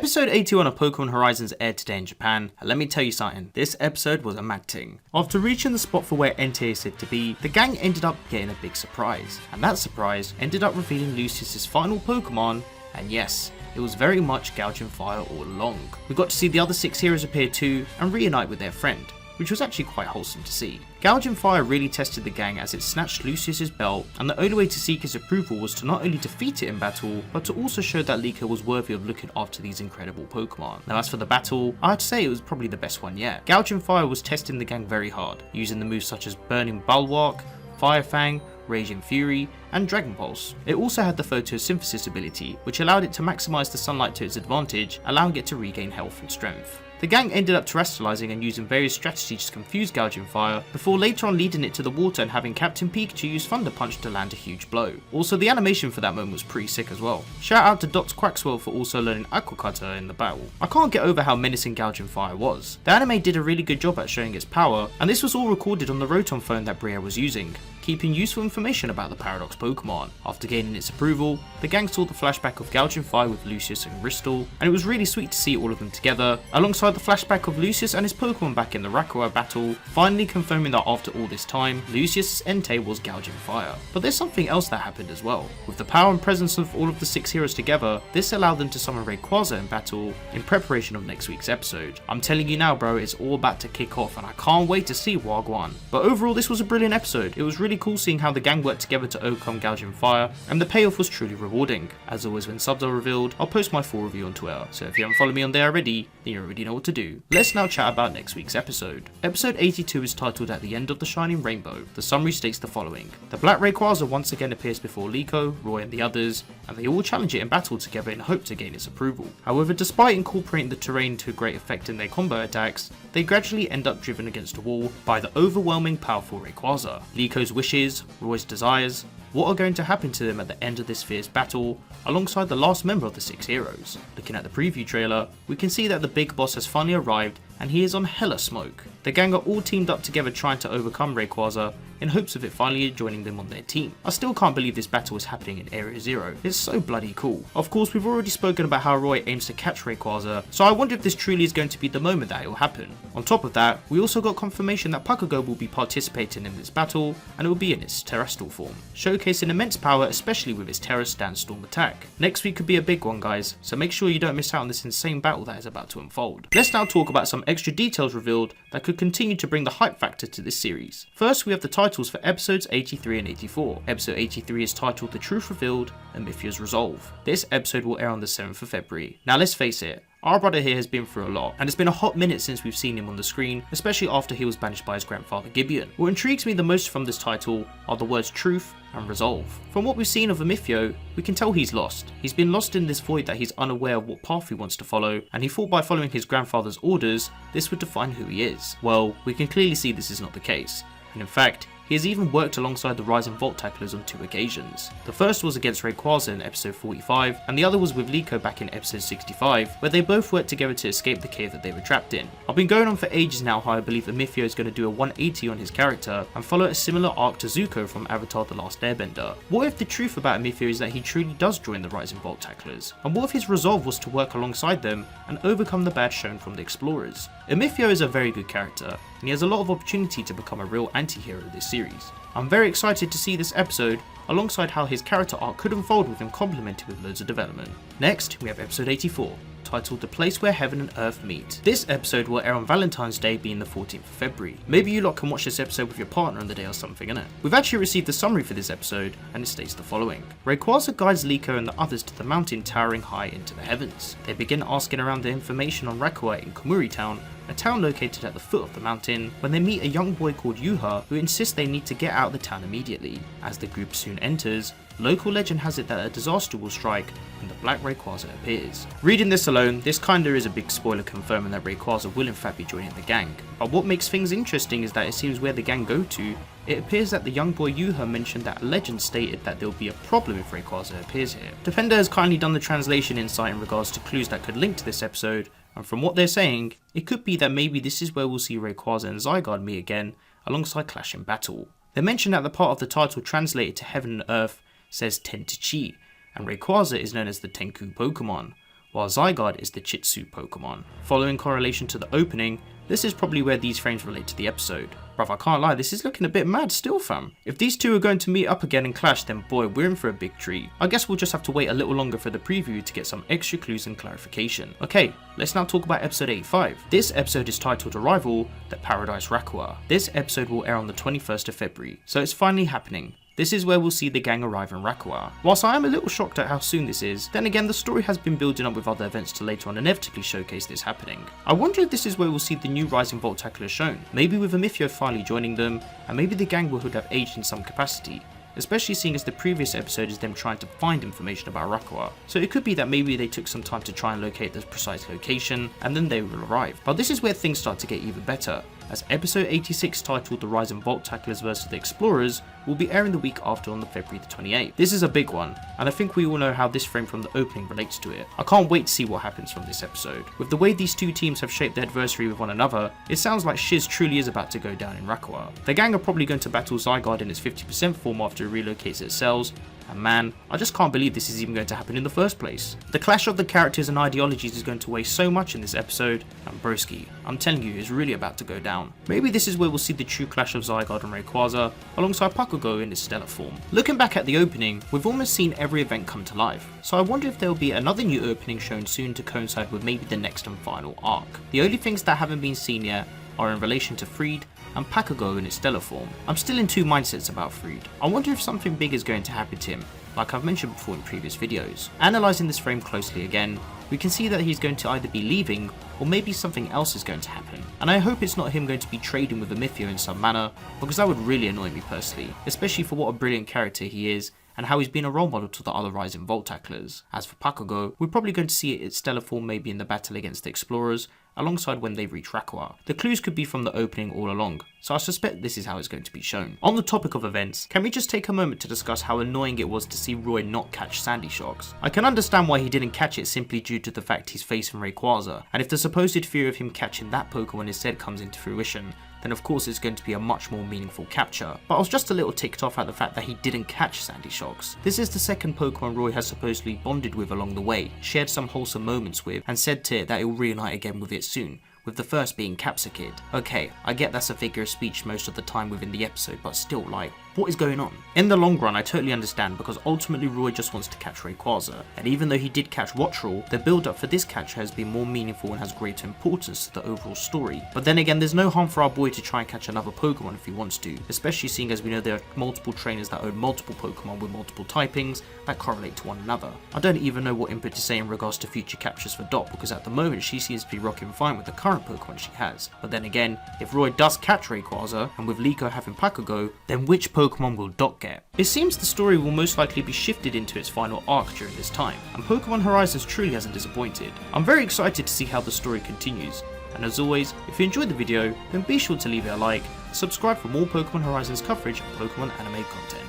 Episode 81 of Pokémon Horizons aired today in Japan, and let me tell you something, this episode was a mad ting. After reaching the spot for where Entei is said to be, the gang ended up getting a big surprise, and that surprise ended up revealing Lucius' final Pokémon, and yes, it was very much Gouging Fire all along. We got to see the other 6 heroes appear too, and reunite with their friend, which was actually quite wholesome to see. Gouging Fire really tested the gang as it snatched Lucius' belt, and the only way to seek his approval was to not only defeat it in battle, but to also show that Liko was worthy of looking after these incredible Pokemon. Now as for the battle, I'd say it was probably the best one yet. Gouging Fire was testing the gang very hard, using the moves such as Burning Bulwark, Fire Fang, Raging Fury, and Dragon Pulse. It also had the photosynthesis ability, which allowed it to maximize the sunlight to its advantage, allowing it to regain health and strength. The gang ended up terrestrializing and using various strategies to confuse Gouging Fire, before later on leading it to the water and having Captain Pikachu use Thunder Punch to land a huge blow. Also, the animation for that moment was pretty sick as well. Shout out to Dr. Quaxwell for also learning Aqua Cutter in the battle. I can't get over how menacing Gouging Fire was. The anime did a really good job at showing its power, and this was all recorded on the Rotom phone that Bria was using, keeping useful information about the Paradox Pokemon. After gaining its approval, the gang saw the flashback of Gouging Fire with Lucius and Lystal, and it was really sweet to see all of them together, alongside the flashback of Lucius and his Pokemon back in the Rakua battle, finally confirming that after all this time, Lucius' Entei was Gouging Fire. But there's something else that happened as well. With the power and presence of all of the 6 heroes together, this allowed them to summon Rayquaza in battle in preparation of next week's episode. I'm telling you now bro, it's all about to kick off and I can't wait to see Wagwan. But overall this was a brilliant episode. It was really cool seeing how the gang worked together to overcome Gouging Fire, and the payoff was truly rewarding. As always, when subs are revealed, I'll post my full review on Twitter, so if you haven't followed me on there already, then you already know what to do. Let's now chat about next week's episode. Episode 82 is titled At the End of the Shining Rainbow. The summary states the following. The Black Rayquaza once again appears before Liko, Roy and the others, and they all challenge it in battle together in hope to gain its approval. However, despite incorporating the terrain to great effect in their combo attacks, they gradually end up driven against a wall by the overwhelming powerful Rayquaza. Liko's wishes, Roy's desires, what are going to happen to them at the end of this fierce battle, alongside the last member of the 6 heroes. Looking at the preview trailer, we can see that the big boss has finally arrived and he is on hella smoke. The gang are all teamed up together trying to overcome Rayquaza in hopes of it finally joining them on their team. I still can't believe this battle is happening in Area 0. It's so bloody cool. Of course, we've already spoken about how Roy aims to catch Rayquaza, so I wonder if this truly is going to be the moment that it will happen. On top of that, we also got confirmation that Pagogo will be participating in this battle, and it will be in its terrestrial form, showcasing immense power, especially with its Terra Standstorm attack. Next week could be a big one guys, so make sure you don't miss out on this insane battle that is about to unfold. Let's now talk about some extra details revealed that could continue to bring the hype factor to this series. First, we have the titles for episodes 83 and 84. Episode 83 is titled The Truth Revealed, Amethio's Resolve. This episode will air on the 7th of February. Now let's face it, our brother here has been through a lot, and it's been a hot minute since we've seen him on the screen, especially after he was banished by his grandfather Gibeon. What intrigues me the most from this title are the words truth and resolve. From what we've seen of Amethio, we can tell he's lost. He's been lost in this void that he's unaware of what path he wants to follow, and he thought by following his grandfather's orders, this would define who he is. Well, we can clearly see this is not the case, and in fact, he has even worked alongside the Rising Volt tacklers on 2 occasions. The first was against Rayquaza in episode 45, and the other was with Liko back in episode 65, where they both worked together to escape the cave that they were trapped in. I've been going on for ages now how I believe Amethio is going to do a 180 on his character and follow a similar arc to Zuko from Avatar The Last Airbender. What if the truth about Amethio is that he truly does join the Rising Volt tacklers? And what if his resolve was to work alongside them and overcome the bad shown from the explorers? Amethio is a very good character, and he has a lot of opportunity to become a real anti-hero this series. I'm very excited to see this episode, alongside how his character arc could unfold with him complemented with loads of development. Next, we have episode 84, titled The Place Where Heaven and Earth Meet. This episode will air on Valentine's Day, being the 14th of February. Maybe you lot can watch this episode with your partner on the day or something, innit? We've actually received the summary for this episode, and it states the following. Rayquaza guides Liko and the others to the mountain towering high into the heavens. They begin asking around the information on Rakua in Komuri Town, a town located at the foot of the mountain, when they meet a young boy called Yuha who insists they need to get out of the town immediately. As the group soon enters, local legend has it that a disaster will strike when the Black Rayquaza appears. Reading this alone, this kinda is a big spoiler confirming that Rayquaza will in fact be joining the gang. But what makes things interesting is that it seems where the gang go to, it appears that the young boy Yuha mentioned that a legend stated that there will be a problem if Rayquaza appears here. Defender has kindly done the translation insight in regards to clues that could link to this episode, and from what they're saying, it could be that maybe this is where we'll see Rayquaza and Zygarde meet again, alongside clash in battle. They mention that the part of the title translated to Heaven and Earth says Ten to Chi, and Rayquaza is known as the Tenku Pokemon, while Zygarde is the Chitsu Pokemon. Following correlation to the opening, this is probably where these frames relate to the episode. Bruv, I can't lie, this is looking a bit mad still, fam. If these two are going to meet up again and clash, then boy, we're in for a big treat. I guess we'll just have to wait a little longer for the preview to get some extra clues and clarification. Okay, let's now talk about episode 85. This episode is titled Arrival, the Paradise Rakua. This episode will air on the 21st of February, so it's finally happening. This is where we'll see the gang arrive in Rakua. Whilst I am a little shocked at how soon this is, then again the story has been building up with other events to later on inevitably showcase this happening. I wonder if this is where we'll see the new Rising Voltaclers shown, maybe with Amethio finally joining them, and maybe the gang would have aged in some capacity, especially seeing as the previous episode is them trying to find information about Rakua. So it could be that maybe they took some time to try and locate the precise location, and then they will arrive. But this is where things start to get even better, as episode 86 titled The Rising Voltaclers vs the Explorers will be airing the week after on the February the 28th. This is a big one, and I think we all know how this frame from the opening relates to it. I can't wait to see what happens from this episode. With the way these two teams have shaped their adversary with one another, it sounds like shiz truly is about to go down in Rakua. The gang are probably going to battle Zygarde in its 50% form after it relocates its cells, and man, I just can't believe this is even going to happen in the first place. The clash of the characters and ideologies is going to weigh so much in this episode, and broski, I'm telling you, it's really about to go down. Maybe this is where we'll see the true clash of Zygarde and Rayquaza, alongside Pagogo in its stellar form. Looking back at the opening, we've almost seen every event come to life, so I wonder if there will be another new opening shown soon to coincide with maybe the next and final arc. The only things that haven't been seen yet are in relation to Friede and Pagogo in its stellar form. I'm still in two mindsets about Friede. I wonder if something big is going to happen to him, like I've mentioned before in previous videos. Analysing this frame closely again, we can see that he's going to either be leaving, or maybe something else is going to happen. And I hope it's not him going to be trading with Amethio in some manner, because that would really annoy me personally, especially for what a brilliant character he is, and how he's been a role model to the other Rising Voltaclers. As for Pagogo, we're probably going to see it its stellar form maybe in the battle against the Explorers, alongside when they reach Rakua. The clues could be from the opening all along, so I suspect this is how it's going to be shown. On the topic of events, can we just take a moment to discuss how annoying it was to see Roy not catch Sandy Shocks? I can understand why he didn't catch it simply due to the fact he's facing Rayquaza, and if the supposed fear of him catching that Pokemon instead comes into fruition, then of course it's going to be a much more meaningful capture. But I was just a little ticked off at the fact that he didn't catch Sandy Shocks. This is the second Pokemon Roy has supposedly bonded with along the way, shared some wholesome moments with, and said to it that it will reunite again with it soon, with the first being Capsakid. Okay, I get that's a figure of speech most of the time within the episode, but still, like, what is going on? In the long run, I totally understand, because ultimately Roy just wants to catch Rayquaza, and even though he did catch Wattrel, the build up for this catch has been more meaningful and has greater importance to the overall story. But then again, there's no harm for our boy to try and catch another Pokemon if he wants to, especially seeing as we know there are multiple trainers that own multiple Pokemon with multiple typings that correlate to one another. I don't even know what Input to say in regards to future captures for Dot, because at the moment she seems to be rocking fine with the current Pokemon she has. But then again, if Roy does catch Rayquaza, and with Liko having Pagogo, then which Pokemon will Dot get? It seems the story will most likely be shifted into its final arc during this time, and Pokémon Horizons truly hasn't disappointed. I'm very excited to see how the story continues, and as always, if you enjoyed the video, then be sure to leave it a like, subscribe for more Pokémon Horizons coverage and Pokémon anime content.